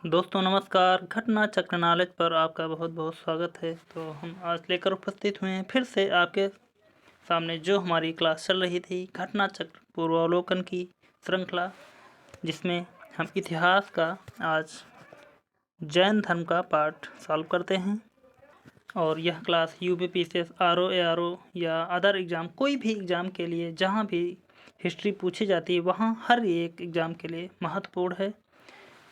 दोस्तों नमस्कार। घटना चक्र नॉलेज पर आपका बहुत बहुत स्वागत है। तो हम आज लेकर उपस्थित हुए हैं फिर से आपके सामने जो हमारी क्लास चल रही थी घटना चक्र पूर्वावलोकन की श्रृंखला, जिसमें हम इतिहास का आज जैन धर्म का पार्ट सॉल्व करते हैं। और यह क्लास यूपीपीसीएस आरओ एआरओ या अदर एग्ज़ाम, कोई भी एग्ज़ाम के लिए जहाँ भी हिस्ट्री पूछी जाती है वहाँ हर एक एग्ज़ाम के लिए महत्वपूर्ण है।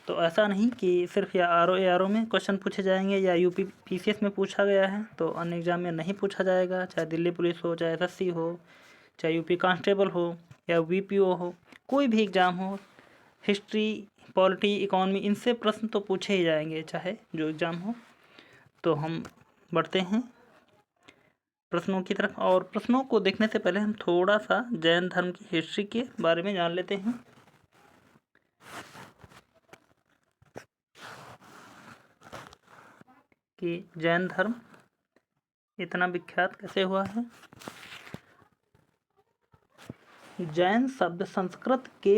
तो ऐसा नहीं कि सिर्फ या आरओ में क्वेश्चन पूछे जाएंगे या यूपी पीसीएस में पूछा गया है तो अन्य एग्जाम में नहीं पूछा जाएगा। चाहे दिल्ली पुलिस हो, चाहे एसएससी हो, चाहे यूपी कांस्टेबल हो या वीपीओ हो, कोई भी एग्ज़ाम हो, हिस्ट्री, पॉलिटी, इकोनॉमी, इनसे प्रश्न तो पूछे ही जाएंगे चाहे जो एग्ज़ाम हो। तो हम बढ़ते हैं प्रश्नों की तरफ। और प्रश्नों को देखने से पहले हम थोड़ा सा जैन धर्म की हिस्ट्री के बारे में जान लेते हैं कि जैन धर्म इतना विख्यात कैसे हुआ है। जैन शब्द संस्कृत के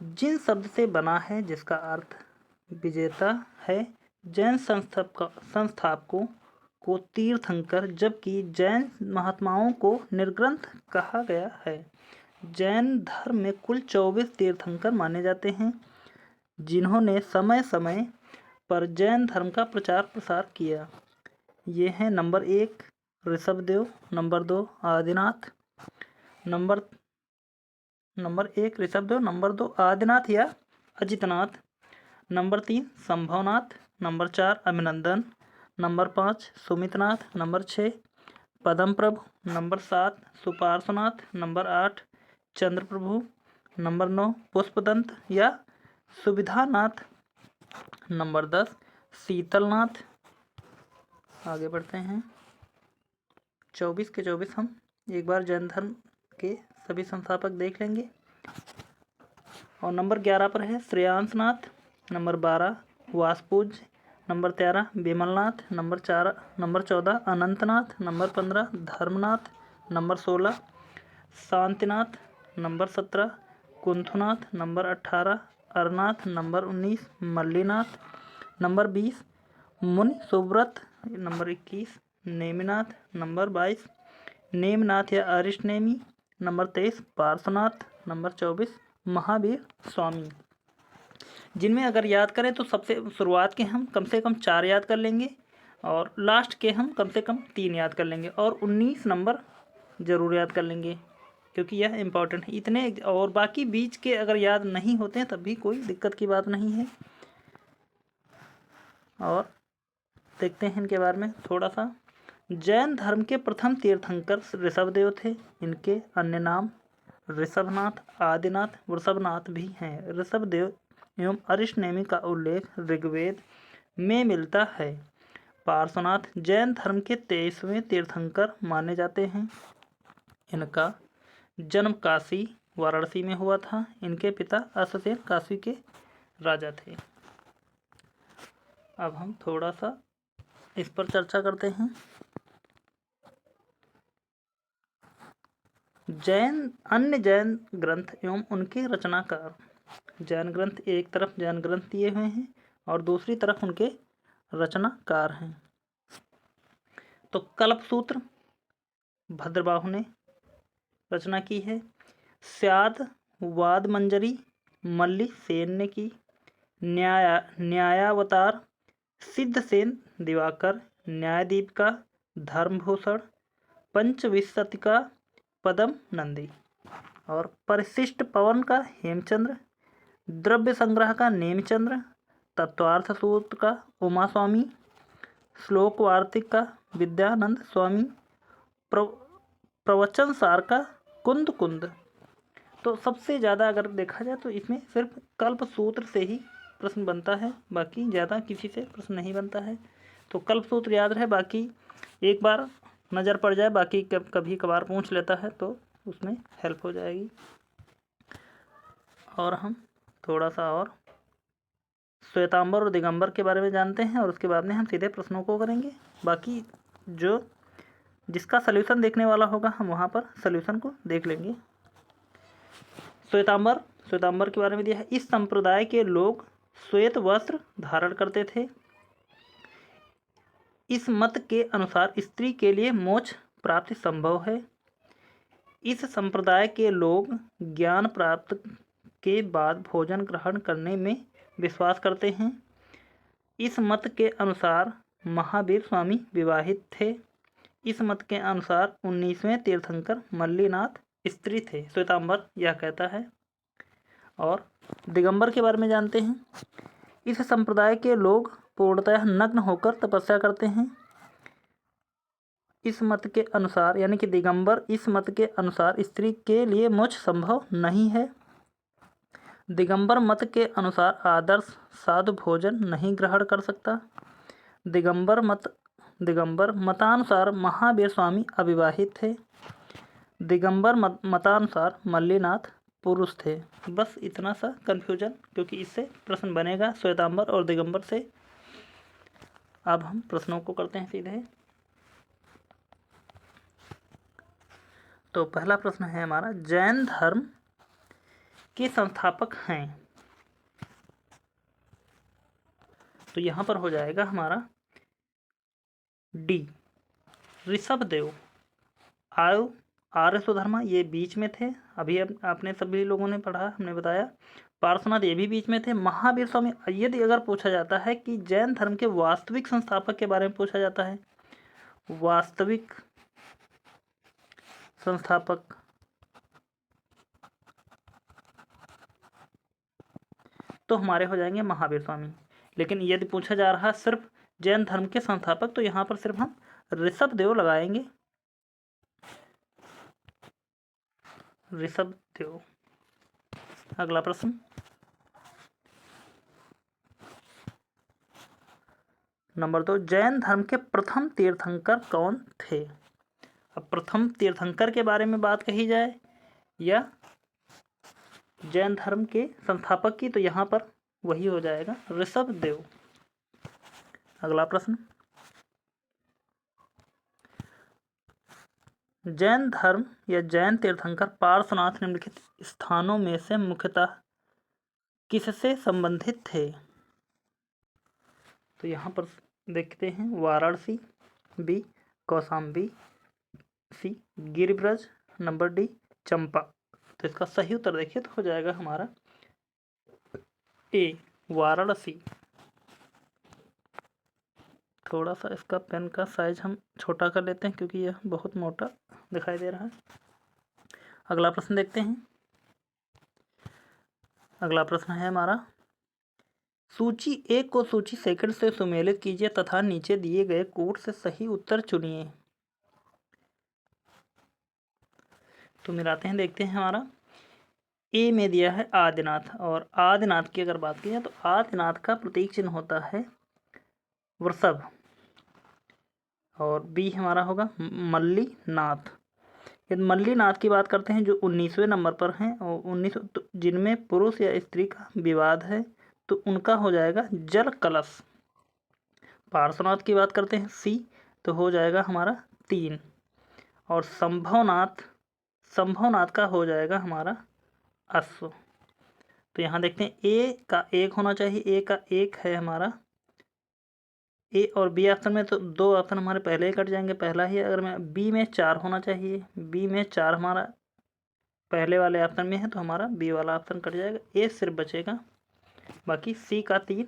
जिन शब्द से बना है जिसका अर्थ विजेता है। जैन संस्थापकों को तीर्थंकर जबकि जैन महात्माओं को निर्ग्रंथ कहा गया है। जैन धर्म में कुल 24 तीर्थंकर माने जाते हैं जिन्होंने समय समय पर जैन धर्म का प्रचार प्रसार किया। ये हैं number 1 Rishabhdev, number 2 Adinath, number 1 Rishabhdev, number 2 Adinath या Ajitnath, number 3 Sambhavnath, number 4 Abhinandan, number 5 Sumitnath, number 6 Padmaprabhu, number 7 Suparshvanath, number 8 Chandraprabhu, number 9 Pushpadant या सुविधानाथ, नंबर 10 शीतलनाथ। आगे बढ़ते हैं। 24 के 24 हम एक बार जैन धर्म के सभी संस्थापक देख लेंगे। और नंबर 11 पर है Shreyansnath, number 12 Vasupuj, number 13 Vimalnath, number 14 Anantnath, number 15 Dharmanath, number 16 Shantinath, number 17 Kunthunath, number 18 Aranath, number 19 Mallinath, number 20 Muni Suvrat, number 21 Neminath, number 22 Nemnath या अरिष्टनेमी, नंबर 23 पार्श्वनाथ, नंबर 24 महावीर स्वामी। जिनमें अगर याद करें तो सबसे शुरुआत के हम कम से कम 4 याद कर लेंगे और लास्ट के हम कम से कम 3 याद कर लेंगे और 19 नंबर ज़रूर याद कर लेंगे क्योंकि यह इम्पोर्टेंट है इतने। और बाकी बीच के अगर याद नहीं होते हैं तब भी कोई दिक्कत की बात नहीं है। और देखते हैं इनके बारे में थोड़ा सा। जैन धर्म के प्रथम तीर्थंकर ऋषभदेव थे। इनके अन्य नाम ऋषभनाथ, आदिनाथ, वृषभनाथ भी हैं। ऋषभदेव एवं अरिष्टनेमी का उल्लेख ऋग्वेद में मिलता है। पार्श्वनाथ जैन धर्म के 23वें तीर्थंकर माने जाते हैं। इनका जन्म काशी वाराणसी में हुआ था। इनके पिता अश्वसेन काशी के राजा थे। अब हम थोड़ा सा इस पर चर्चा करते हैं। अन्य जैन ग्रंथ एवं उनके रचनाकार। जैन ग्रंथ एक तरफ जैन ग्रंथ दिए हुए हैं और दूसरी तरफ उनके रचनाकार हैं। तो कल्पसूत्र भद्रबाहु ने रचना की है। स्याद वाद मंजरी मल्ली सेन ने की। न्यायावतार सिद्धसेन दिवाकर, न्यायदीपिका धर्मभूषण, पंचविंशतिका पदम नंदी और परिशिष्ट पवन का हेमचंद्र, द्रव्य संग्रह का नेमिचंद्र, तत्वार्थ सूत्र का उमा स्वामी, श्लोक वार्तिक का विद्यानंद स्वामी, प्रवचन सार का कुंद कुंद। तो सबसे ज़्यादा अगर देखा जाए तो इसमें सिर्फ कल्प सूत्र से ही प्रश्न बनता है, बाकी ज़्यादा किसी से प्रश्न नहीं बनता है। तो कल्प सूत्र याद रहे, बाकी एक बार नज़र पड़ जाए, बाकी कभी कभार पूछ लेता है तो उसमें हेल्प हो जाएगी। और हम थोड़ा सा और श्वेतांबर और दिगंबर के बारे में जानते हैं और उसके बाद में हम सीधे प्रश्नों को करेंगे। बाकी जो जिसका सल्यूशन देखने वाला होगा हम वहाँ पर सल्यूशन को देख लेंगे। श्वेतांबर के बारे में दिया है। इस संप्रदाय के लोग श्वेत वस्त्र धारण करते थे। इस मत के अनुसार स्त्री के लिए मोक्ष प्राप्ति संभव है। इस संप्रदाय के लोग ज्ञान प्राप्त के बाद भोजन ग्रहण करने में विश्वास करते हैं। इस मत के अनुसार महावीर स्वामी विवाहित थे। इस मत के अनुसार 19वें तीर्थंकर मल्लीनाथ स्त्री थे, श्वेतांबर यह कहता है। और दिगंबर के बारे में जानते हैं। इस संप्रदाय के लोग पूर्णतः नग्न होकर तपस्या करते हैं। इस मत के अनुसार यानी कि दिगंबर, इस मत के अनुसार स्त्री के लिए मोक्ष संभव नहीं है। दिगंबर मत के अनुसार आदर्श साधु भोजन नहीं ग्रहण कर सकता। दिगंबर मतानुसार महावीर स्वामी अविवाहित थे। दिगंबर मतानुसार मल्लीनाथ पुरुष थे। बस इतना सा कन्फ्यूजन, क्योंकि इससे प्रश्न बनेगा श्वेतांबर और दिगंबर से। अब हम प्रश्नों को करते हैं सीधे। तो पहला प्रश्न है हमारा, जैन धर्म के संस्थापक हैं। तो यहाँ पर हो जाएगा हमारा डी, ऋषभदेव। आर्य सुधर्मा ये बीच में थे, अभी आपने सभी लोगों ने पढ़ा, हमने बताया। पार्श्वनाथ ये भी बीच में थे। महावीर स्वामी, यदि अगर पूछा जाता है कि जैन धर्म के वास्तविक संस्थापक के बारे में पूछा जाता है, वास्तविक संस्थापक, तो हमारे हो जाएंगे महावीर स्वामी। लेकिन यदि पूछा जा रहा सिर्फ जैन धर्म के संस्थापक, तो यहाँ पर सिर्फ हम ऋषभदेव लगाएंगे। ऋषभदेव। अगला प्रश्न, नंबर 2, जैन धर्म के प्रथम तीर्थंकर कौन थे। अब प्रथम तीर्थंकर के बारे में बात कही जाए या जैन धर्म के संस्थापक की, तो यहाँ पर वही हो जाएगा ऋषभदेव। अगला प्रश्न, जैन धर्म या जैन तीर्थंकर पार्श्वनाथ निम्नलिखित स्थानों में से मुख्यतः किससे संबंधित थे। तो यहाँ पर देखते हैं, वाराणसी, बी कौशाम्बी, सी गिरिब्रज, नंबर डी चंपा। तो इसका सही उत्तर देखिए तो हो जाएगा हमारा ए, वाराणसी। थोड़ा सा इसका पेन का साइज हम छोटा कर लेते हैं, क्योंकि यह बहुत मोटा दिखाई दे रहा है। अगला प्रश्न देखते हैं। अगला प्रश्न है हमारा, सूची 1 को सूची सेकंड से सुमेलित कीजिए तथा नीचे दिए गए कोड से सही उत्तर चुनिए। तो मिलाते हैं, देखते हैं। हमारा ए में दिया है आदिनाथ, और आदिनाथ की अगर बात की जाए तो आदिनाथ का प्रतीक चिन्ह होता है वृषभ, और बी हमारा होगा मल्लीनाथ। यदि मल्लीनाथ की बात करते हैं जो 19वें नंबर पर हैं, और 19 तो जिनमें पुरुष या स्त्री का विवाद है, तो उनका हो जाएगा जल कलश। पार्श्वनाथ की बात करते हैं सी, तो हो जाएगा हमारा 3, और संभवनाथ का हो जाएगा हमारा अश्व। तो यहाँ देखते हैं ए का 1 होना चाहिए, ए का 1 है हमारा, ए और बी ऑप्शन में तो 2 ऑप्शन हमारे पहले ही कट जाएंगे, पहला ही। अगर मैं बी में 4 होना चाहिए, बी में 4 हमारा पहले वाले ऑप्शन में है, तो हमारा बी वाला ऑप्शन कट जाएगा, ए सिर्फ बचेगा। बाकी सी का 3,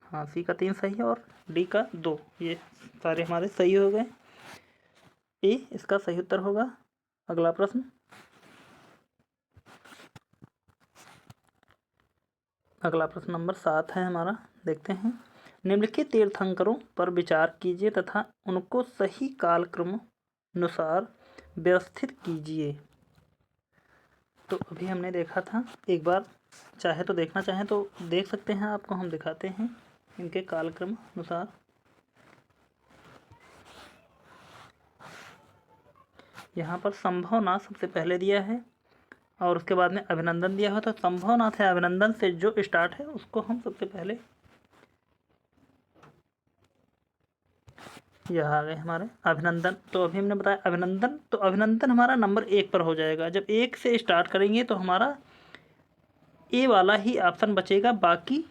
हाँ सी का 3 सही है, और डी का 2, ये सारे हमारे सही हो गए। ए इसका सही उत्तर होगा। अगला प्रश्न, अगला प्रश्न नंबर 7 है हमारा, देखते हैं। निम्नलिखित तीर्थंकरों पर विचार कीजिए तथा उनको सही कालक्रम अनुसार व्यवस्थित कीजिए। तो अभी हमने देखा था, एक बार चाहे तो देखना चाहें तो देख सकते हैं, आपको हम दिखाते हैं इनके कालक्रम अनुसार। यहाँ पर संभवनाथ सबसे पहले दिया है, और उसके बाद में अभिनंदन दिया हुआ। तो संभवनाथ है अभिनंदन से जो स्टार्ट है उसको हम सबसे पहले, यह आ गए हमारे अभिनंदन। तो अभी हमने बताया अभिनंदन, तो अभिनंदन हमारा नंबर 1 पर हो जाएगा। जब 1 से स्टार्ट करेंगे तो हमारा ए वाला ही ऑप्शन बचेगा, बाकी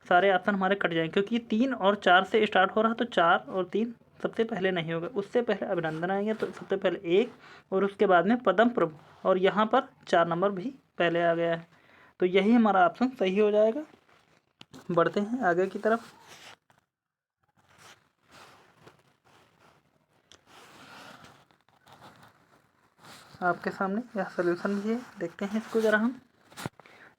सारे ऑप्शन हमारे कट जाएंगे, क्योंकि 3 और 4 से स्टार्ट हो रहा है, तो 4 और 3 सबसे पहले नहीं होगा, उससे पहले अभिनंदन आएंगे, तो सबसे पहले 1 और उसके बाद में पदम प्रभु, और यहाँ पर 4 नंबर भी पहले आ गया है, तो यही हमारा ऑप्शन सही हो जाएगा। बढ़ते हैं आगे की तरफ। आपके सामने यह सलूशन भी है, देखते हैं इसको जरा हम।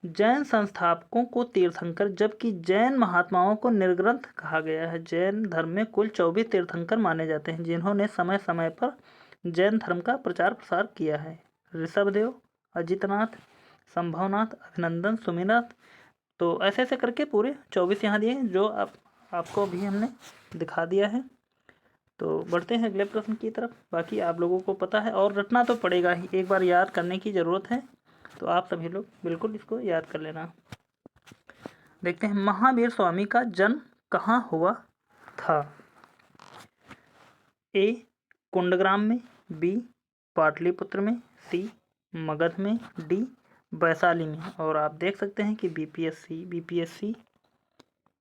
जैन संस्थापकों को तीर्थंकर जबकि जैन महात्माओं को निर्ग्रंथ कहा गया है। जैन धर्म में कुल 24 तीर्थंकर माने जाते हैं जिन्होंने समय समय पर जैन धर्म का प्रचार प्रसार किया है। ऋषभदेव, अजितनाथ, संभवनाथ, अभिनंदन, सुमिनाथ, तो ऐसे ऐसे करके पूरे 24 यहाँ दिए हैं, जो आपको भी हमने दिखा दिया है। तो बढ़ते हैं अगले प्रश्न की तरफ। बाकी आप लोगों को पता है और रटना तो पड़ेगा ही, एक बार याद करने की ज़रूरत है, तो आप सभी लोग बिल्कुल इसको याद कर लेना। देखते हैं महावीर स्वामी का जन्म कहाँ हुआ था। ए कुंडग्राम में, बी पाटलिपुत्र में, सी मगध में, डी वैशाली में। और आप देख सकते हैं कि बीपीएससी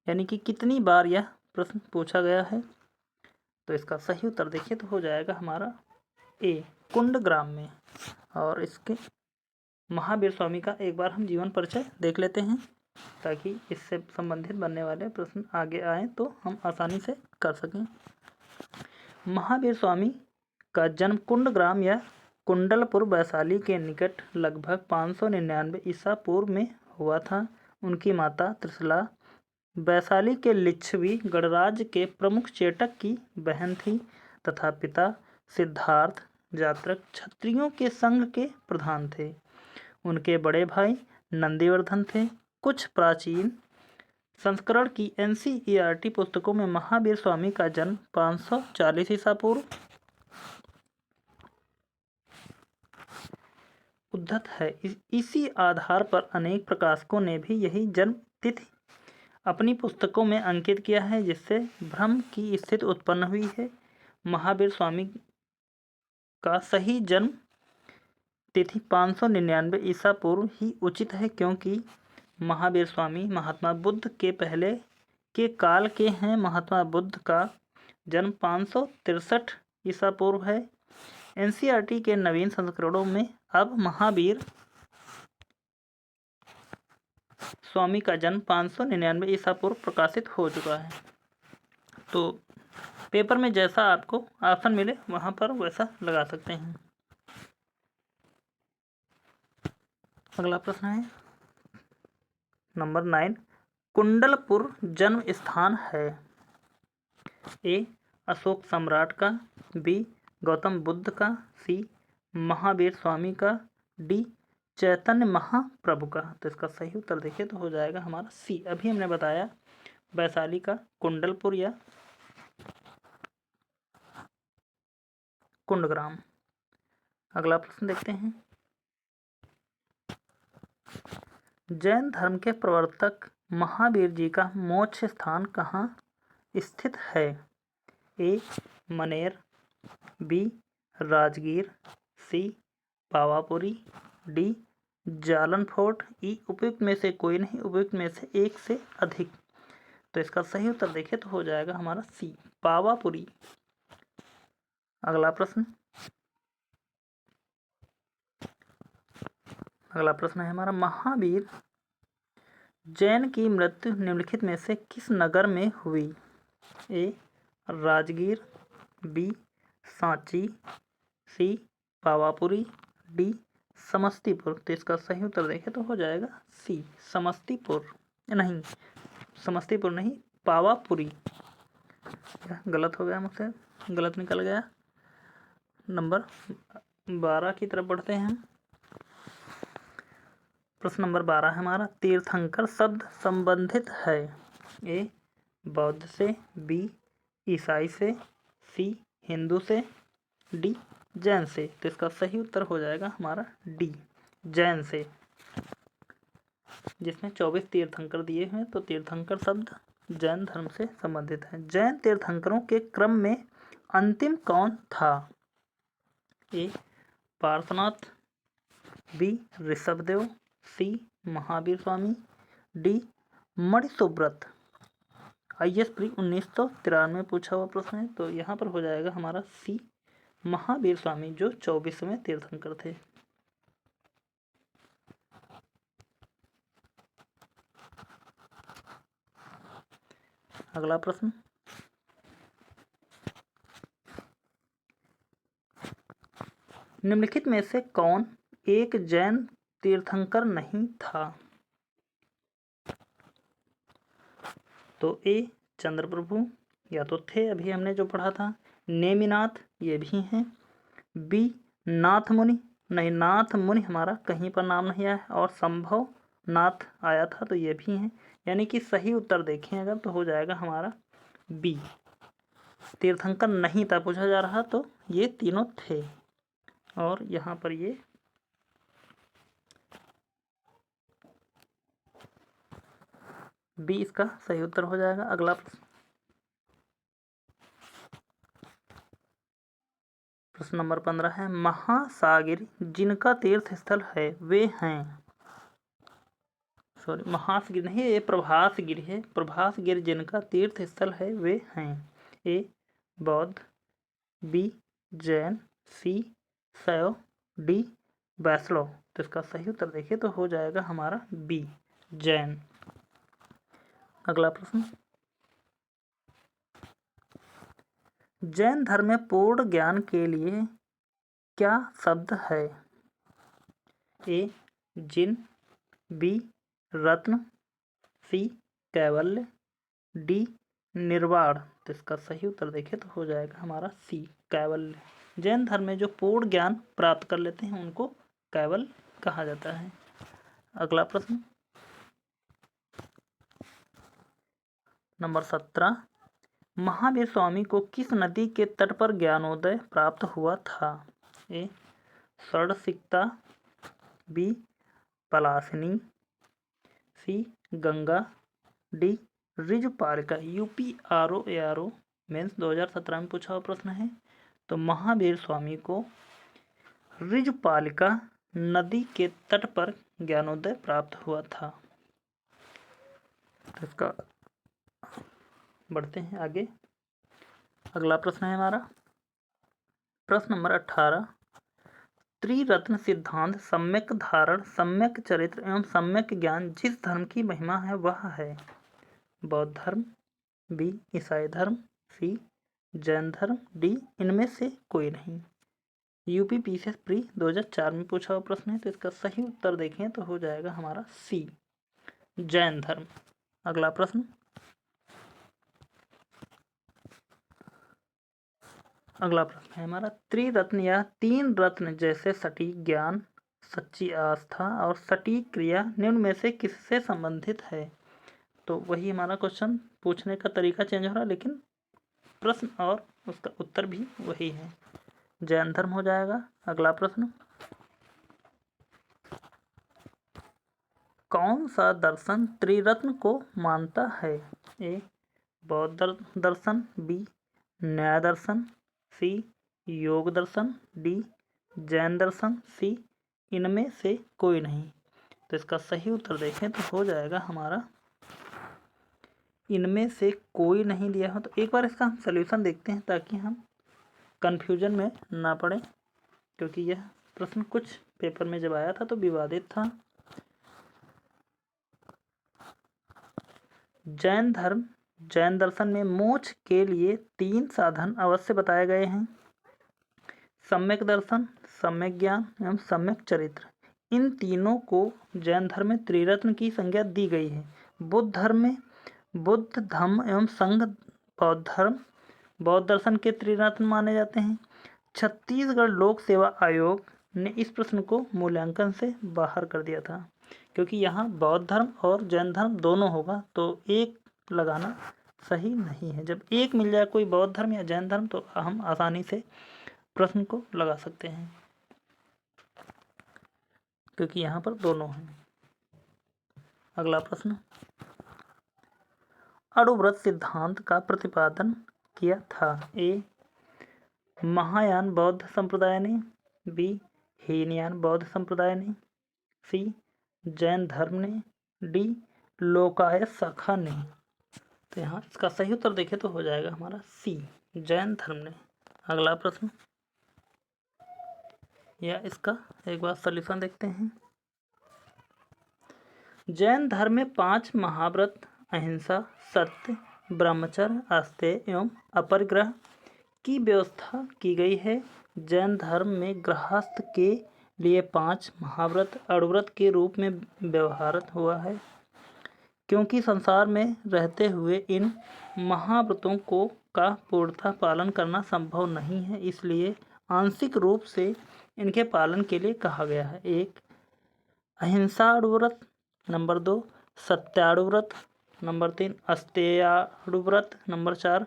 यानी कि कितनी बार यह प्रश्न पूछा गया है, तो इसका सही उत्तर देखिए तो हो जाएगा हमारा ए कुंडग्राम में। और इसके महावीर स्वामी का एक बार हम जीवन परिचय देख लेते हैं, ताकि इससे संबंधित बनने वाले प्रश्न आगे आएँ तो हम आसानी से कर सकें। महावीर स्वामी का जन्म कुंडग्राम या कुंडलपुर वैशाली के निकट लगभग 599 ईसा पूर्व में हुआ था। उनकी माता त्रिशला वैशाली के लिच्छवी गणराज्य के प्रमुख चेटक की बहन थी तथा पिता सिद्धार्थ जातक क्षत्रियों के संघ के प्रधान थे। उनके बड़े भाई नंदीवर्धन थे। कुछ प्राचीन संस्करण की NCERT पुस्तकों में महावीर स्वामी का जन्म 540 ईसा पूर्व उद्धत है। इसी आधार पर अनेक प्रकाशकों ने भी यही जन्म तिथि अपनी पुस्तकों में अंकित किया है, जिससे भ्रम की स्थिति उत्पन्न हुई है। महावीर स्वामी का सही जन्म तिथि 599 ईसा पूर्व ही उचित है, क्योंकि महावीर स्वामी महात्मा बुद्ध के पहले के काल के हैं। महात्मा बुद्ध का जन्म 563 ईसा पूर्व है। NCERT के नवीन संस्करणों में अब महावीर स्वामी का जन्म 599 ईसा पूर्व प्रकाशित हो चुका है। तो पेपर में जैसा आपको ऑप्शन मिले वहाँ पर वैसा लगा सकते हैं। अगला प्रश्न है नंबर 9। कुंडलपुर जन्म स्थान है। ए अशोक सम्राट का, बी गौतम बुद्ध का, सी महावीर स्वामी का, डी चैतन्य महाप्रभु का। तो इसका सही उत्तर देखिए तो हो जाएगा हमारा सी। अभी हमने बताया वैशाली का कुंडलपुर या कुंडग्राम। अगला प्रश्न देखते हैं। जैन धर्म के प्रवर्तक महावीर जी का मोक्ष स्थान कहाँ स्थित है। ए मनेर, बी राजगीर, सी पावापुरी, डी जालन फोर्ट, ई उपयुक्त में से कोई नहीं, उपयुक्त में से एक से अधिक। तो इसका सही उत्तर देखें तो हो जाएगा हमारा सी पावापुरी। अगला प्रश्न है हमारा महावीर जैन की मृत्यु निम्नलिखित में से किस नगर में हुई। ए राजगीर, बी सांची, सी पावापुरी, डी समस्तीपुर। तो इसका सही उत्तर देखें तो हो जाएगा सी समस्तीपुर। नहीं, समस्तीपुर नहीं, पावापुरी। गलत हो गया मुझसे, गलत निकल गया। नंबर 12 की तरफ बढ़ते हैं। प्रश्न नंबर 12 है हमारा तीर्थंकर शब्द संबंधित है। ए बौद्ध से, बी ईसाई से, सी हिंदू से, डी जैन से। तो इसका सही उत्तर हो जाएगा हमारा डी जैन से, जिसमें 24 तीर्थंकर दिए हैं। तो तीर्थंकर शब्द जैन धर्म से संबंधित है। जैन तीर्थंकरों के क्रम में अंतिम कौन था। ए पार्श्वनाथ, बी ऋषभदेव, सी Mahavir Swami, D मणिसुब्रत IAS pre 1993 में पूछा हुआ प्रश्न है। तो यहाँ पर हो जाएगा हमारा सी, महावीर स्वामी जो 24वें तीर्थंकर थे। अगला प्रश्न, निम्नलिखित में से कौन एक जैन तीर्थंकर नहीं था? तो ए चंद्रप्रभु, या तो थे, अभी हमने जो पढ़ा था। नेमिनाथ, ये भी हैं। बी नाथ मुनि, नहीं, नाथ मुनि हमारा कहीं पर नाम नहीं आया। और संभव नाथ आया था, तो ये भी हैं। यानी कि सही उत्तर देखें अगर तो हो जाएगा हमारा बी, तीर्थंकर नहीं था पूछा जा रहा, तो ये तीनों थे। और यहाँ पर ये बी इसका सही उत्तर हो जाएगा। अगला प्रश्न नंबर 15 है, महासागिर जिनका तीर्थ स्थल है वे हैं। सॉरी, महासगिर नहीं, ये प्रभासगिर है। प्रभासगिर जिनका तीर्थ स्थल है वे हैं। ए बौद्ध, बी जैन, सी शैव, डी वैष्णव। तो इसका सही उत्तर देखिए तो हो जाएगा हमारा बी जैन। अगला प्रश्न, जैन धर्म में पूर्ण ज्ञान के लिए क्या शब्द है? ए जिन, बी रत्न, सी कैवल्य, डी निर्वाण। तो इसका सही उत्तर देखें तो हो जाएगा हमारा सी कैवल्य। जैन धर्म में जो पूर्ण ज्ञान प्राप्त कर लेते हैं उनको कैवल्य कहा जाता है। अगला प्रश्न नंबर 17, महावीर स्वामी को किस नदी के तट पर ज्ञानोदय प्राप्त हुआ था? A Shadasikta, B Palasini, C Ganga, D Rijupalika. UPRO mains 2017 में पूछा हुआ प्रश्न है। तो महावीर स्वामी को ऋजुपालिका नदी के तट पर ज्ञानोदय प्राप्त हुआ था। तो इसका बढ़ते हैं आगे। अगला प्रश्न है हमारा प्रश्न नंबर 18, त्रिरत्न सिद्धांत सम्यक धारण, सम्यक चरित्र एवं सम्यक ज्ञान जिस धर्म की महिमा है वह है? बौद्ध धर्म, बी ईसाई धर्म, सी जैन धर्म, डी इनमें से कोई नहीं। UPPCS प्री 2004 में पूछा हुआ प्रश्न है। तो इसका सही उत्तर देखें तो हो जाएगा हमारा सी जैन धर्म। अगला प्रश्न है हमारा, त्रिरत्न या तीन रत्न जैसे सटीक ज्ञान, सच्ची आस्था और सटीक क्रिया निम्न में से किससे संबंधित है? तो वही हमारा क्वेश्चन पूछने का तरीका चेंज हो रहा है, लेकिन प्रश्न और उसका उत्तर भी वही है, जैन धर्म हो जाएगा। अगला प्रश्न, कौन सा दर्शन त्रिरत्न को मानता है? ए बौद्ध दर्शन, बी न्याय दर्शन, सी योग दर्शन, डी जैन दर्शन, सी इनमें से कोई नहीं। तो इसका सही उत्तर देखें तो हो जाएगा हमारा इनमें से कोई नहीं दिया हो। तो एक बार इसका हम सल्यूशन देखते हैं ताकि हम कन्फ्यूजन में ना पड़े, क्योंकि यह प्रश्न कुछ पेपर में जब आया था तो विवादित था। जैन दर्शन में मोक्ष के लिए 3 साधन अवश्य बताए गए हैं, सम्यक दर्शन, सम्यक ज्ञान एवं सम्यक चरित्र। इन तीनों को जैन धर्म में त्रिरत्न की संज्ञा दी गई है। बुद्ध धर्म में बुद्ध, धम्म एवं संघ, बौद्ध दर्शन के त्रिरत्न माने जाते हैं। छत्तीसगढ़ लोक सेवा आयोग ने इस प्रश्न को मूल्यांकन से बाहर कर दिया था, क्योंकि यहाँ बौद्ध धर्म और जैन धर्म दोनों होगा, तो एक लगाना सही नहीं है। जब एक मिल जाए कोई बौद्ध धर्म या जैन धर्म तो हम आसानी से प्रश्न को लगा सकते हैं, क्योंकि यहाँ पर दोनों हैं। अगला प्रश्न, अणुव्रत सिद्धांत का प्रतिपादन किया था? ए महायान बौद्ध संप्रदाय ने, बी हीनयान बौद्ध संप्रदाय ने, सी जैन धर्म ने, डी लोकायत शाखा ने। तो यहाँ इसका सही उत्तर देखें तो हो जाएगा हमारा सी, जैन धर्म ने। अगला प्रश्न, या इसका एक बार सॉल्यूशन देखते हैं। जैन धर्म में 5 महाव्रत, अहिंसा, सत्य, ब्रह्मचर्य, आस्तेय एवं अपरिग्रह की व्यवस्था की गई है। जैन धर्म में गृहस्थ के लिए 5 महाव्रत अणुव्रत के रूप में व्यवहारित हुआ है। क्योंकि संसार में रहते हुए इन महाव्रतों का पूर्णतः पालन करना संभव नहीं है, इसलिए आंशिक रूप से इनके पालन के लिए कहा गया है। 1 अहिंसाणुव्रत, नंबर 2 सत्याणुव्रत, नंबर 3 अस्तेयाणुव्रत, नंबर 4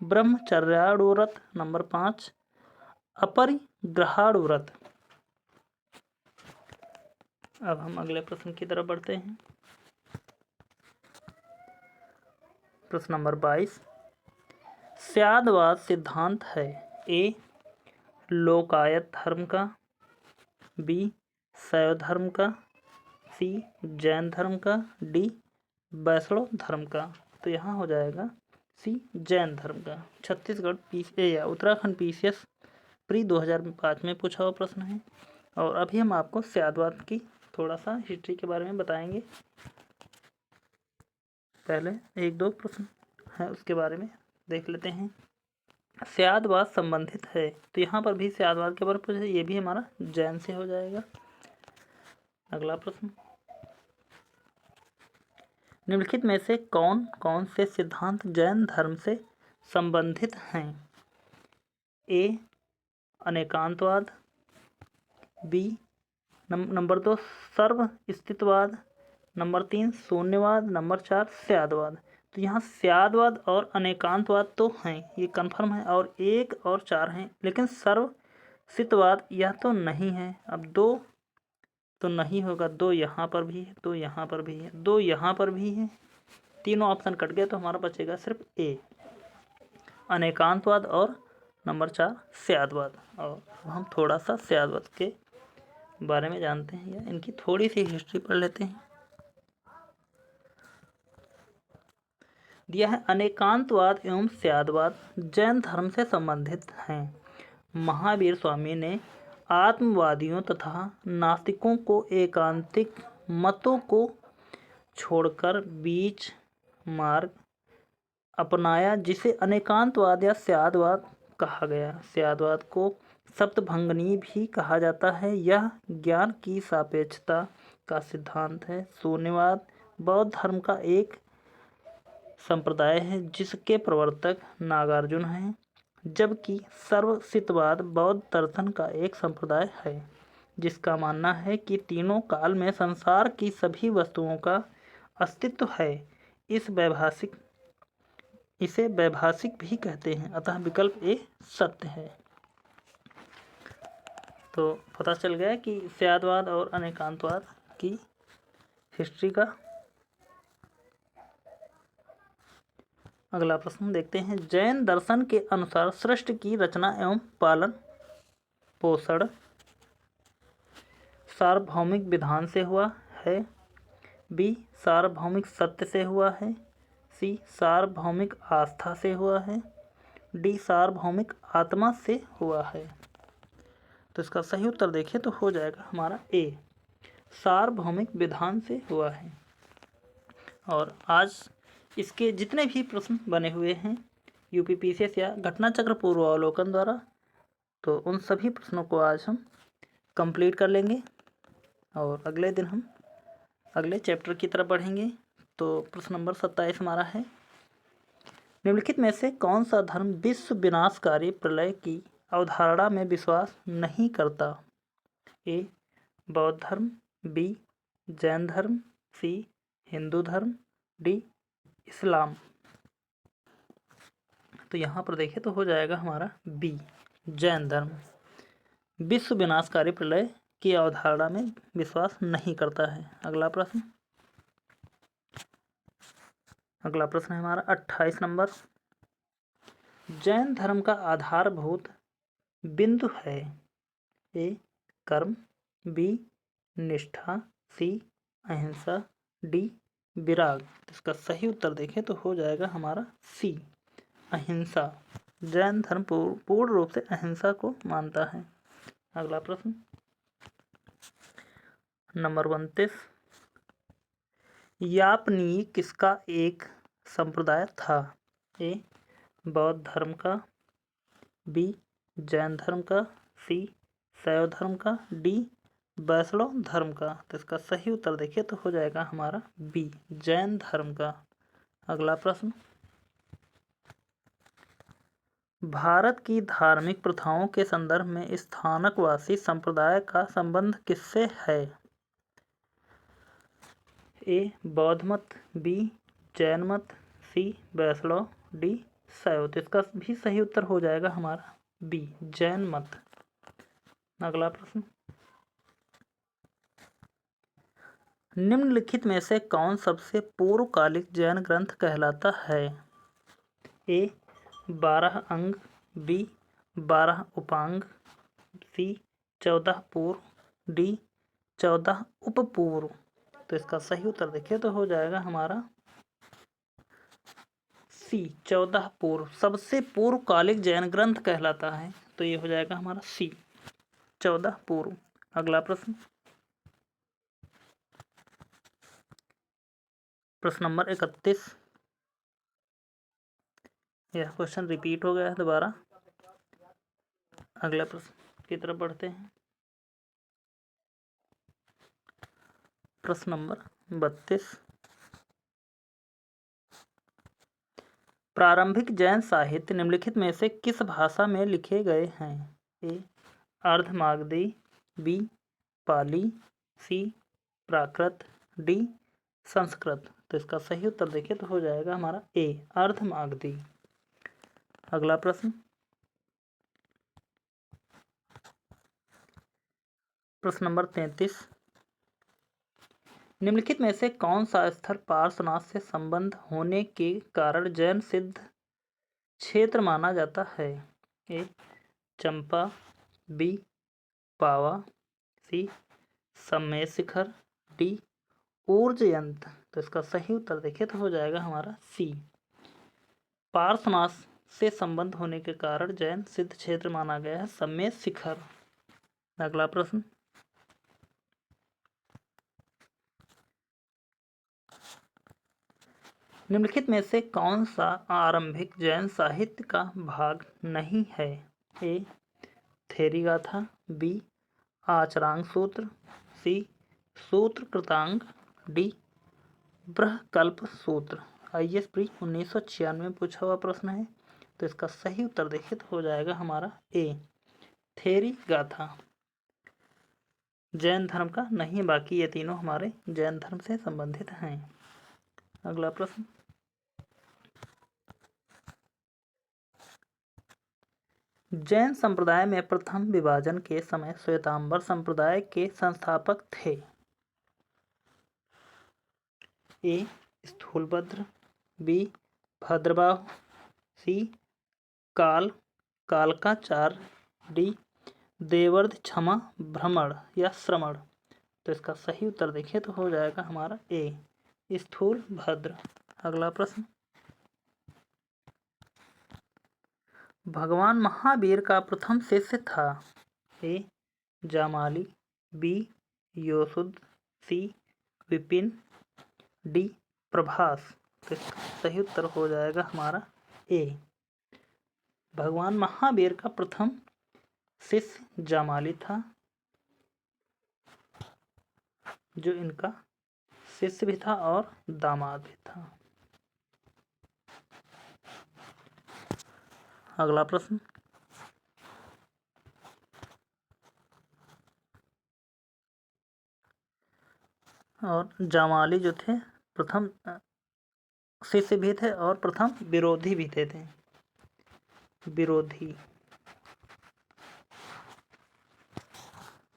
ब्रह्मचर्याणुव्रत, नंबर 5 अपरिग्रहाणुव्रत। अब हम अगले प्रश्न की तरफ बढ़ते हैं। प्रश्न नंबर 22, स्यादवाद सिद्धांत है ए लोकायत धर्म का, बी शैव धर्म का, सी जैन धर्म का, डी वैष्णव धर्म का। तो यहाँ हो जाएगा सी जैन धर्म का। छत्तीसगढ़ या उत्तराखंड PCS प्री 2005 में पूछा हुआ प्रश्न है। और अभी हम आपको स्यादवाद की थोड़ा सा हिस्ट्री के बारे में बताएंगे। पहले 1-2 प्रश्न है उसके बारे में देख लेते हैं। स्यादवाद संबंधित है, तो यहाँ पर भी स्यादवाद के बारे में पूछा, ये भी हमारा जैन से हो जाएगा। अगला प्रश्न, निम्नलिखित में से कौन कौन से सिद्धांत जैन धर्म से संबंधित हैं? ए अनेकांतवाद, बी नंबर 2 सर्व अस्तित्ववाद, नंबर 3 शून्यवाद, नंबर 4 स्यादवाद। तो यहाँ स्यादवाद और अनेकांतवाद तो हैं, ये कंफर्म है, और 1 और 4 हैं, लेकिन सर्व अस्तित्ववाद यह तो नहीं है। अब 2 तो नहीं होगा, 2 यहाँ पर भी है, 2 यहाँ पर भी है, 2 यहाँ पर भी है, तीनों ऑप्शन कट गए, तो हमारा बचेगा सिर्फ ए अनेकांतवाद और नंबर 4 स्यादवाद। और हम थोड़ा सा स्यादवाद के बारे में जानते हैं, या इनकी थोड़ी सी हिस्ट्री पढ़ लेते हैं। दिया है अनेकांतवाद एवं स्यादवाद जैन धर्म से संबंधित हैं। महावीर स्वामी ने आत्मवादियों तथा नास्तिकों को एकांतिक मतों को छोड़कर बीच मार्ग अपनाया, जिसे अनेकांतवाद या स्यादवाद कहा गया। स्यादवाद को सप्तभंगनी भी कहा जाता है। यह ज्ञान की सापेक्षता का सिद्धांत है। शून्यवाद बौद्ध धर्म का एक संप्रदाय है, जिसके प्रवर्तक नागार्जुन हैं, जबकि सर्वसिद्धवाद बौद्ध दर्शन का एक संप्रदाय है, जिसका मानना है कि तीनों काल में संसार की सभी वस्तुओं का अस्तित्व है। इसे वैभाषिक भी कहते हैं, अतः विकल्प ए सत्य है। तो पता चल गया कि स्यादवाद और अनेकांतवाद की हिस्ट्री का। अगला प्रश्न देखते हैं। जैन दर्शन के अनुसार सृष्टि की रचना एवं पालन पोषण सार्वभौमिक विधान से हुआ है, बी सार्वभौमिक सत्य से हुआ है, सी सार्वभौमिक आस्था से हुआ है, डी सार्वभौमिक आत्मा से हुआ है। तो इसका सही उत्तर देखें तो हो जाएगा हमारा ए सार्वभौमिक विधान से हुआ है। और आज इसके जितने भी प्रश्न बने हुए हैं यूपी PCS या घटना चक्र पूर्वावलोकन द्वारा, तो उन सभी प्रश्नों को आज हम कंप्लीट कर लेंगे और अगले दिन हम अगले चैप्टर की तरफ बढ़ेंगे। तो प्रश्न नंबर 27 हमारा है, निम्नलिखित में से कौन सा धर्म विश्व विनाशकारी प्रलय की अवधारणा में विश्वास नहीं करता? ए बौद्ध धर्म, बी जैन धर्म, सी हिंदू धर्म, डी इस्लाम। तो यहाँ पर देखें तो हो जाएगा हमारा बी जैन धर्म विश्व विनाशकारी प्रलय की अवधारणा में विश्वास नहीं करता है। अगला प्रश्न है हमारा 28 नंबर, जैन धर्म का आधारभूत बिंदु है? ए कर्म, बी निष्ठा, सी अहिंसा, डी विराग। इसका सही उत्तर देखें तो हो जाएगा हमारा सी, अहिंसा। जैन धर्म पूर्ण रूप से अहिंसा को मानता है। अगला प्रश्न नंबर 29, यापनीय किसका एक संप्रदाय था? ए बौद्ध धर्म का, बी जैन धर्म का, सी शैव धर्म का, डी वैष्णव धर्म का। तो इसका सही उत्तर देखिए तो हो जाएगा हमारा बी, जैन धर्म का। अगला प्रश्न, भारत की धार्मिक प्रथाओं के संदर्भ में स्थानकवासी संप्रदाय का संबंध किससे है? ए बौद्ध मत, बी जैन मत, सी वैष्णव, डी शैव। तो इसका भी सही उत्तर हो जाएगा हमारा बी, जैन मत। अगला प्रश्न, निम्नलिखित में से कौन सबसे पूर्वकालिक जैन ग्रंथ कहलाता है? ए 12 अंग, बी 12 उपांग, सी 14 पूर्व, डी 14 उपपूर्व। तो इसका सही उत्तर देखिए तो हो जाएगा हमारा सी, 14 पूर्व सबसे पूर्वकालिक जैन ग्रंथ कहलाता है। तो ये हो जाएगा हमारा सी, 14 पूर्व। अगला प्रश्न, प्रश्न नंबर 31। यह क्वेश्चन रिपीट हो गया है दोबारा। अगला प्रश्न की तरफ बढ़ते हैं। प्रश्न नंबर 32, प्रारंभिक जैन साहित्य निम्नलिखित में से किस भाषा में लिखे गए हैं? ए अर्धमागधी, बी पाली, सी प्राकृत, डी संस्कृत। तो इसका सही उत्तर देखिए तो हो जाएगा हमारा ए, अर्धमागधी। अगला प्रश्न, प्रश्न नंबर 33, निम्नलिखित में से कौन सा स्थल पार्श्वनाथ से संबंध होने के कारण जैन सिद्ध क्षेत्र माना जाता है? ए चंपा, बी पावा, सी समय शिखर, डी ऊर्जयंत। तो इसका सही उत्तर देखिए तो हो जाएगा हमारा सी, पार्श्वनाथ से संबंध होने के कारण जैन सिद्ध क्षेत्र माना गया है समय शिखर। अगला प्रश्न, निम्नलिखित में से कौन सा आरंभिक जैन साहित्य का भाग नहीं है? ए थेरी गाथा, बी आचरांग सूत्र, सी सूत्र कृतांग, डी बृहकल्प सूत्र। IAS प्री 1996 में पूछा हुआ प्रश्न है। तो इसका सही उत्तर देखिए तो हो जाएगा हमारा ए, थेरी गाथा। जैन धर्म का नहीं, बाकी ये तीनों हमारे जैन धर्म से संबंधित हैं। अगला प्रश्न, जैन संप्रदाय में प्रथम विभाजन के समय श्वेतांबर संप्रदाय के संस्थापक थे? ए स्थूलभद्र, बी भद्रबाहु, सी कालकाचार्य, डी देवर्ध क्षमा भ्रमण या श्रमण। तो इसका सही उत्तर देखिए तो हो जाएगा हमारा ए, स्थूलभद्र। अगला प्रश्न, भगवान महावीर का प्रथम शिष्य था? ए जामाली, बी योसुद, सी विपिन, डी प्रभास। तो इसका सही उत्तर हो जाएगा हमारा ए, भगवान महावीर का प्रथम शिष्य जामाली था, जो इनका शिष्य भी था और दामाद भी था। अगला प्रश्न, और जामाली जो थे प्रथम शिष्य भी थे और प्रथम विरोधी भी थे विरोधी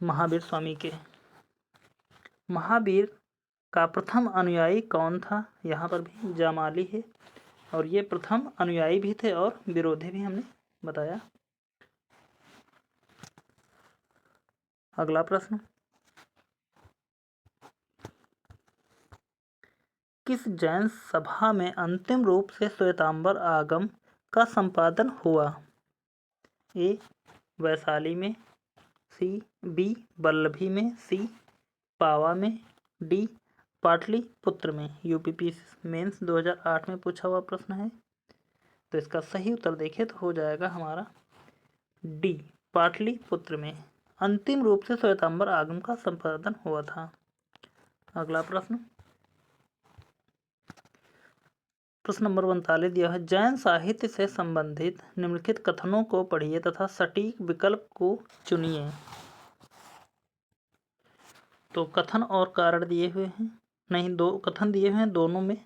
महावीर स्वामी के। महावीर का प्रथम अनुयायी कौन था? यहाँ पर भी जामाली है और ये प्रथम अनुयायी भी थे और विरोधी भी हमने बताया। अगला प्रश्न, किस जैन सभा में अंतिम रूप से श्वेतांबर आगम का संपादन हुआ? ए वैशाली में, सी बी वल्लभी में, सी पावा में, डी पाटलिपुत्र में। यूपीपीएससी मेंस 2008 में पूछा हुआ प्रश्न है। तो इसका सही उत्तर देखें तो हो जाएगा हमारा डी पाटलिपुत्र में अंतिम रूप से श्वेतांबर आगम का संपादन हुआ था। अगला प्रश्न नंबर 39 दिया है, जैन साहित्य से संबंधित निम्नलिखित कथनों को पढ़िए तथा सटीक विकल्प को चुनिए। तो कथन और कारण दिए हुए हैं, नहीं दो कथन दिए हुए हैं, दोनों में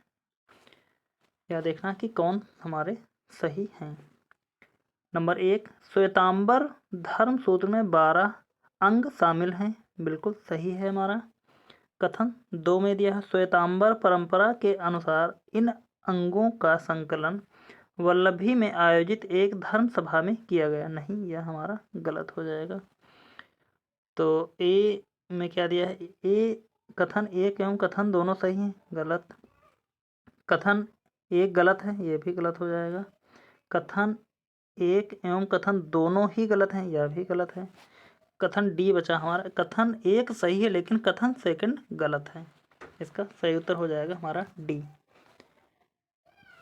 यह देखना कि कौन हमारे सही हैं। नंबर 1, श्वेतांबर धर्म सूत्र में 12 अंग शामिल हैं, बिल्कुल सही है हमारा। कथन 2 में दिया है, श्वेतांबर परंपरा के अनुसार इन अंगों का संकलन वल्लभी में आयोजित एक धर्म सभा में किया गया। नहीं, यह हमारा गलत हो जाएगा। तो ए में क्या दिया है, ए कथन एक एवं कथन दोनों सही हैं, गलत। कथन एक गलत है, ये भी गलत हो जाएगा। कथन एक एवं कथन दोनों ही गलत हैं, यह भी गलत है। कथन डी बचा हमारा, कथन एक सही है लेकिन कथन सेकंड गलत है। इसका सही उत्तर हो जाएगा हमारा डी।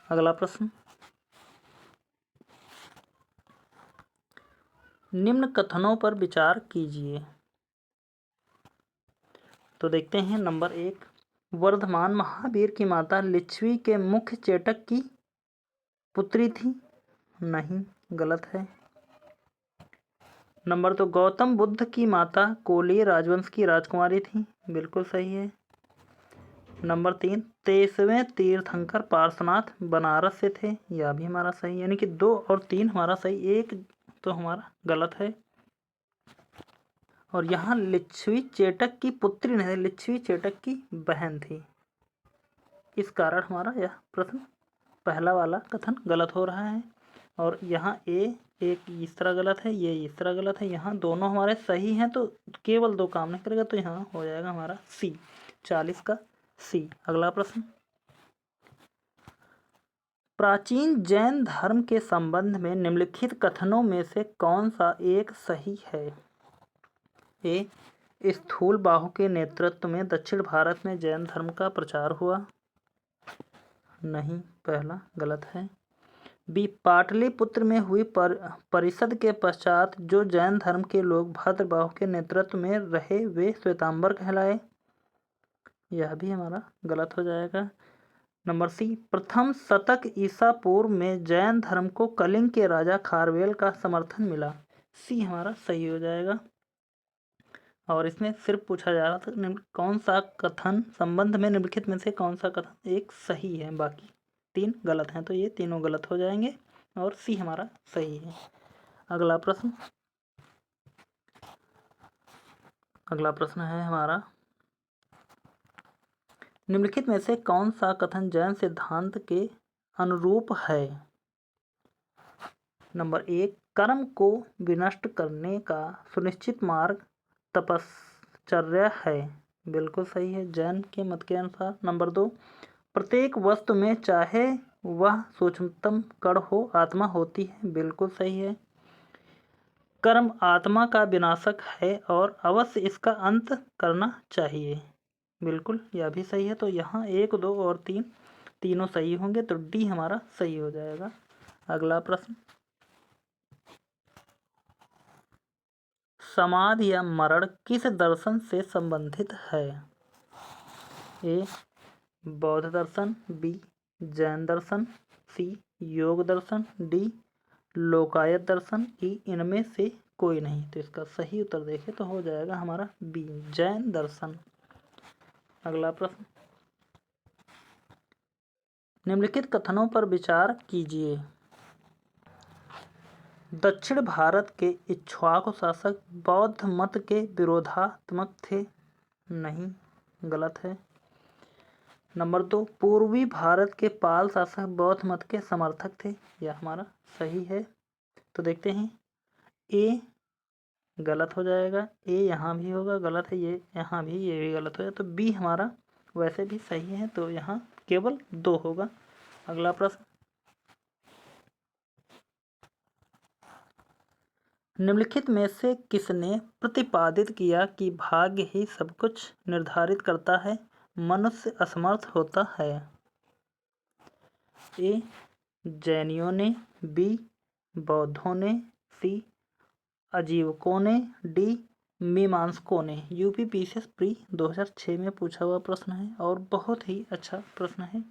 अगला प्रश्न, निम्न कथनों पर विचार कीजिए। तो देखते हैं। नंबर 1, वर्धमान महावीर की माता लिच्छवी के मुख्य चेटक की पुत्री थी। नहीं, गलत है। नंबर 2, गौतम बुद्ध की माता कोलीय राजवंश की राजकुमारी थी। बिल्कुल सही है। नंबर 3, 23वें तीर्थंकर पार्श्वनाथ बनारस से थे। यह भी हमारा सही, यानी कि 2 और 3 हमारा सही, 1 तो हमारा गलत है। और यहाँ लिच्छवी चेटक की पुत्री नहीं, लिच्छवी चेटक की बहन थी। इस कारण हमारा यह प्रश्न पहला वाला कथन गलत हो रहा है। और यहाँ एक इस तरह गलत है, ये इस तरह गलत है। यहाँ दोनों हमारे सही हैं, तो केवल 2 काम नहीं करेगा, तो यहाँ हो जाएगा हमारा सी, 40 का सी। अगला प्रश्न, प्राचीन जैन धर्म के संबंध में निम्नलिखित कथनों में से कौन सा एक सही है? ए, स्थूल बाहु के नेतृत्व में दक्षिण भारत में जैन धर्म का प्रचार हुआ। नहीं, पहला गलत है। बी, पाटलिपुत्र में हुई परिषद के पश्चात जो जैन धर्म के लोग भद्रबाहु के नेतृत्व में रहे वे श्वेतांबर कहलाए। यह भी हमारा गलत हो जाएगा। नंबर सी, प्रथम शतक ईसा पूर्व में जैन धर्म को कलिंग के राजा खारवेल का समर्थन मिला। सी हमारा सही हो जाएगा। और इसमें सिर्फ पूछा जा रहा था कौन सा कथन संबंध में निम्नलिखित में से कौन सा कथन एक सही है, बाकी 3 गलत हैं, तो ये तीनों गलत हो जाएंगे और सी हमारा सही है। अगला प्रश्न है हमारा, निम्नलिखित में से कौन सा कथन जैन सिद्धांत के अनुरूप है? नंबर 1, कर्म को विनष्ट करने का सुनिश्चित मार्ग तपश्चर्या है। बिल्कुल सही है जैन के मत के अनुसार। नंबर 2, प्रत्येक वस्तु में चाहे वह सूक्ष्मतम कण हो आत्मा होती है। बिल्कुल सही है। कर्म आत्मा का विनाशक है और अवश्य इसका अंत करना चाहिए। बिल्कुल, यह भी सही है। तो यहाँ 1, 2 और 3 तीनों सही होंगे, तो डी हमारा सही हो जाएगा। अगला प्रश्न, समाधि या मरण किस दर्शन से संबंधित है? ए, बौद्ध दर्शन, बी, जैन दर्शन, सी, योग दर्शन, डी, लोकायत दर्शन, ई इनमें से कोई नहीं। तो इसका सही उत्तर देखें तो हो जाएगा हमारा बी, जैन दर्शन। अगला प्रश्न, निम्नलिखित कथनों पर विचार कीजिए। दक्षिण भारत के इक्ष्वाकु शासक बौद्ध मत के विरोधात्मक थे। नहीं, गलत है। नंबर 2, पूर्वी भारत के पाल शासक बौद्ध मत के समर्थक थे। यह हमारा सही है। तो देखते हैं, ए गलत हो जाएगा, ए यहाँ भी होगा गलत है, ये यहाँ भी, ये भी गलत हो जाएगा। तो बी हमारा वैसे भी सही है, तो यहाँ केवल 2 होगा। अगला प्रश्न, निम्नलिखित में से किसने प्रतिपादित किया कि भाग्य ही सब कुछ निर्धारित करता है, मनुष्य असमर्थ होता है? ए जैनियों ने, बी बौद्धों ने, सी अजीवकों ने, डी मीमांसकों ने। यूपीपीसीएस प्री 2006 में पूछा हुआ प्रश्न है और बहुत ही अच्छा प्रश्न है।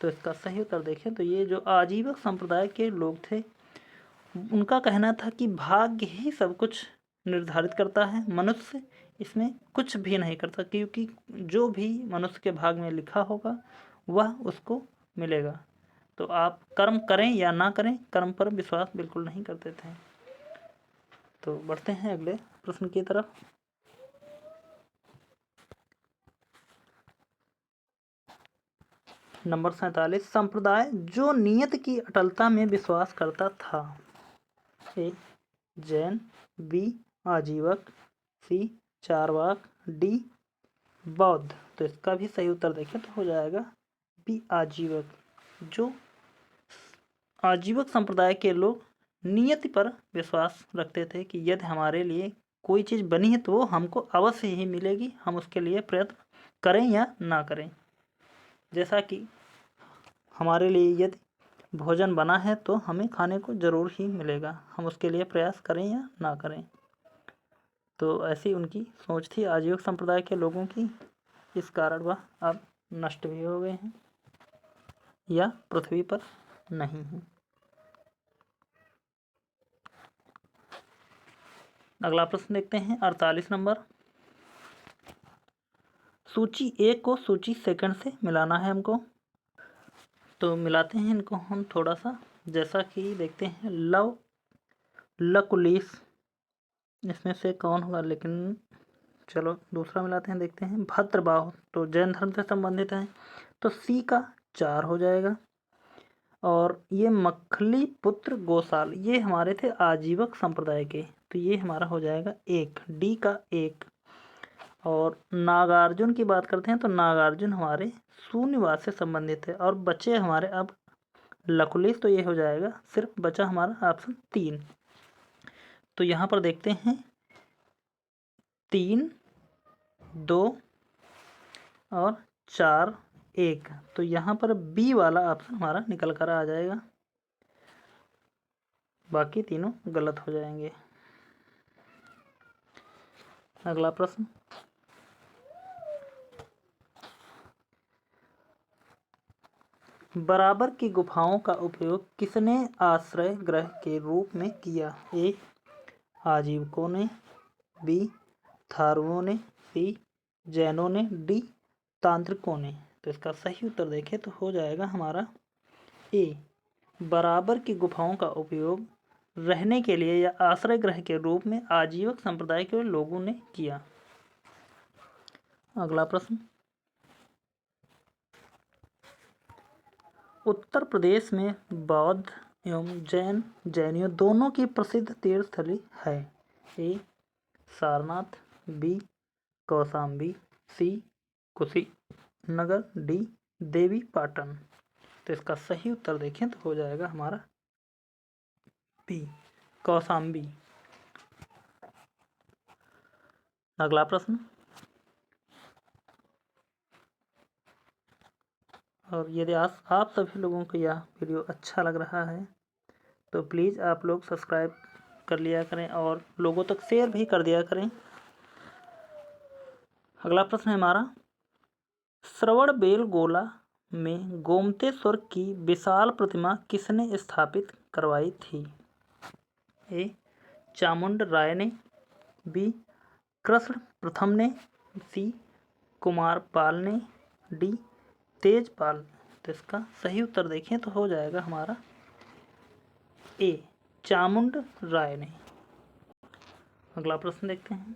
तो इसका सही उत्तर देखें तो ये जो आजीवक संप्रदाय के लोग थे उनका कहना था कि भाग्य ही सब कुछ निर्धारित करता है, मनुष्य इसमें कुछ भी नहीं करता, क्योंकि जो भी मनुष्य के भाग में लिखा होगा वह उसको मिलेगा। तो आप कर्म करें या ना करें, कर्म पर विश्वास बिल्कुल नहीं करते थे। तो बढ़ते हैं अगले प्रश्न की तरफ। नंबर 47, संप्रदाय जो नियत की अटलता में विश्वास करता था। ए जैन, बी आजीवक, सी चारवाक, डी बौद्ध। तो इसका भी सही उत्तर देखें तो हो जाएगा बी आजीवक। जो आजीवक संप्रदाय के लोग नियति पर विश्वास रखते थे कि यदि हमारे लिए कोई चीज़ बनी है तो वो हमको अवश्य ही मिलेगी, हम उसके लिए प्रयत्न करें या ना करें। जैसा कि हमारे लिए यदि भोजन बना है तो हमें खाने को ज़रूर ही मिलेगा, हम उसके लिए प्रयास करें या ना करें। तो ऐसी उनकी सोच थी आजीवक संप्रदाय के लोगों की। इस कारण वह अब नष्ट भी हो गए हैं या पृथ्वी पर नहीं हैं। अगला प्रश्न देखते हैं 48 नंबर। सूची 1 को सूची सेकंड से मिलाना है हमको। तो मिलाते हैं इनको हम थोड़ा सा। जैसा कि देखते हैं लव लकुलिस, इसमें से कौन होगा, लेकिन चलो दूसरा मिलाते हैं, देखते हैं भद्रबाहु। तो जैन धर्म से संबंधित है तो सी का 4 हो जाएगा। और ये मखली पुत्र गोसाल ये हमारे थे आजीवक संप्रदाय के, तो ये हमारा हो जाएगा 1, डी का 1। और नागार्जुन की बात करते हैं तो नागार्जुन हमारे सुनिवास से संबंधित है। और बचे हमारे अब लकुलिस, तो ये हो जाएगा सिर्फ बचा हमारा ऑप्शन 3। तो यहाँ पर देखते हैं 3, 2 और 4, 1। तो यहाँ पर बी वाला ऑप्शन हमारा निकल कर आ जाएगा, बाकी तीनों गलत हो जाएंगे। अगला प्रश्न, बराबर की गुफाओं का उपयोग किसने आश्रय गृह के रूप में किया? ए आजीवकों ने, बी थारुओं ने, सी जैनों ने, डी तांत्रिकों ने। तो इसका सही उत्तर देखें तो हो जाएगा हमारा ए बराबर की गुफाओं का उपयोग रहने के लिए या आश्रय गृह के रूप में आजीवक संप्रदाय के लोगों ने किया। अगला प्रश्न, उत्तर प्रदेश में बौद्ध एवं जैनियों दोनों की प्रसिद्ध तीर्थ स्थली है। ए सारनाथ, बी कौशाम्बी, सी कुशीनगर, डी देवी पाटन। तो इसका सही उत्तर देखें तो हो जाएगा हमारा बी कौशाम्बी। अगला प्रश्न, और यदि आप सभी लोगों को यह वीडियो अच्छा लग रहा है तो प्लीज़ आप लोग सब्सक्राइब कर लिया करें और लोगों तक शेयर भी कर दिया करें। अगला प्रश्न है हमारा, श्रवणबेलगोला में गोमतेश्वर की विशाल प्रतिमा किसने स्थापित करवाई थी? ए चामुंड राय ने, बी कृष्ण प्रथम ने, सी कुमारपाल ने, डी तेजपाल। तो इसका सही उत्तर देखें तो हो जाएगा हमारा ए चामुंड राय ने। अगला प्रश्न देखते हैं।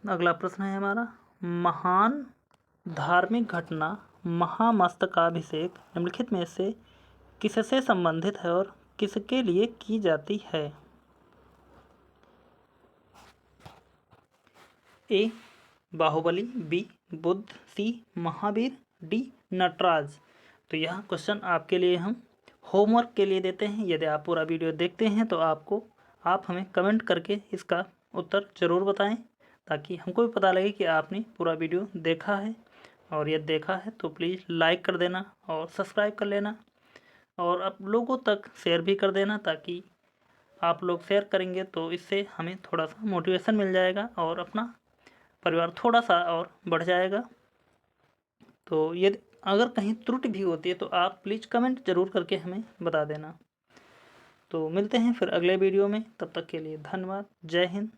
अगला प्रश्न है हमारा, महान धार्मिक घटना महामस्तकाभिषेक निम्नलिखित में से किससे संबंधित है और किसके लिए की जाती है? ए बाहुबली, बी बुद्ध, सी महावीर, डी नटराज। तो यह क्वेश्चन आपके लिए हम होमवर्क के लिए देते हैं। यदि आप पूरा वीडियो देखते हैं तो आप हमें कमेंट करके इसका उत्तर ज़रूर बताएं, ताकि हमको भी पता लगे कि आपने पूरा वीडियो देखा है। और यदि देखा है तो प्लीज़ लाइक कर देना और सब्सक्राइब कर लेना, और आप लोगों तक शेयर भी कर देना, ताकि आप लोग शेयर करेंगे तो इससे हमें थोड़ा सा मोटिवेशन मिल जाएगा और अपना परिवार थोड़ा सा और बढ़ जाएगा। तो यदि अगर कहीं त्रुटि भी होती है तो आप प्लीज़ कमेंट ज़रूर करके हमें बता देना। तो मिलते हैं फिर अगले वीडियो में, तब तक के लिए धन्यवाद। जय हिंद।